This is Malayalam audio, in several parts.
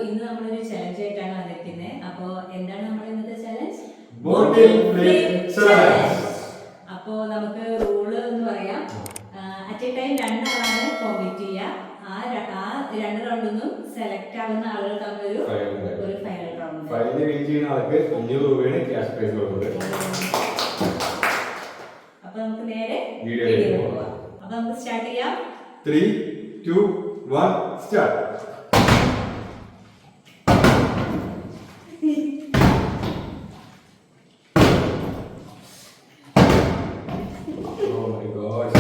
ഇന്ന് നമ്മളൊരു ചലഞ്ച് ആയിട്ടാണ് വന്നിരിക്കുന്നത്. അപ്പോൾ എന്താണ് നമ്മൾ ഇന്നത്തെ ചലഞ്ച്? ബോട്ടിൽ ഫ്ലിപ്പ് ചലഞ്ച്. അപ്പോൾ നമുക്ക് റൂള് എന്ന് പറയാം, അറ്റ് എ ടൈം രണ്ടാളാണ് കോമ്പീറ്റ് ചെയ്യുക. ആ രണ്ട് റൗണ്ടൊന്നും സെലക്ട് ആവുന്ന ആളുകൾ തമ്മിൽ ഒരു ഫൈനൽ റൗണ്ട്. ഫൈനൽ വിൻ ചെയ്യുന്ന ആൾക്ക് 500 രൂപയാണ് ക്യാഷ് പ്രൈസ് കൊടുക്കുന്നത്. അപ്പോൾ നമുക്ക് നേരെ വീഡിയോയിലേക്ക് പോവാം. അപ്പോൾ നമുക്ക് സ്റ്റാർട്ട് ചെയ്യാം. 3, 2, 1 സ്റ്റാർട്ട്. Oh my god.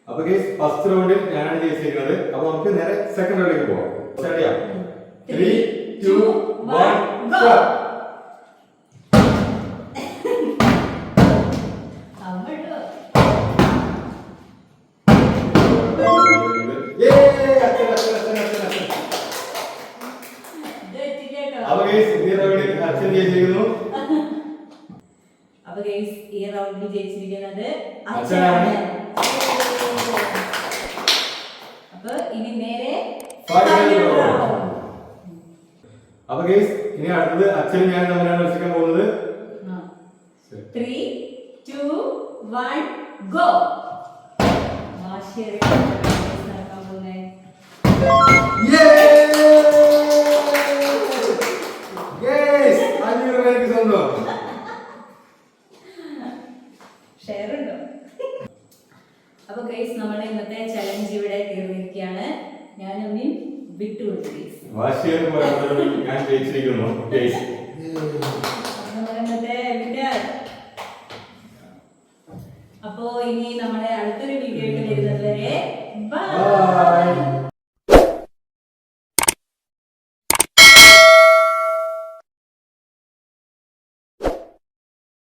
അപ്പൊ ഫസ്റ്റ് റൗണ്ടിൽ ഞാനാണ് ജയിച്ചിരിക്കുന്നത്. അപ്പൊ നമുക്ക് നേരെ സെക്കൻഡ് റൗണ്ടിലേക്ക് പോവാം. സ്റ്റാർട്ട് ചെയ്യാം. 3, 2, 1 സ്റ്റാർട്ട്. അപ്പൊ ഗൈസ് ഈ റൗണ്ടിൽ ജയിച്ചിരിക്കുന്നത് അച്ഛനാണ്. അപ്പൊ ഇനി നേരെ ഫൈനൽ റൗണ്ട്. അപ്പൊ ഗൈസ് ഇനി അടുത്തത് അച്ഛനും ഞാൻ തമ്മിലാണ് മത്സരിക്കാൻ പോകുന്നത്. 3, 2, 1 ഗോ. വാശിയേറിയ നടക്കാൻ പോകുന്നേ. ഗൈസ് 500 രൂപയ്ക്ക് സ്വന്തം. ഷെയർ ഉണ്ടോ? അപ്പൊ ഗൈസ് നമ്മുടെ ഇന്നത്തെ ചലഞ്ച് ഇവിടെ തീർന്നിരിക്കുകയാണ്. ഞാനൊന്നും വിട്ടുകൊടുത്തു ഗൈസ്. വാശിയേറിയ പോരാട്ടത്തിൽ ഞാൻ ജയിച്ചിരിക്കുന്നു.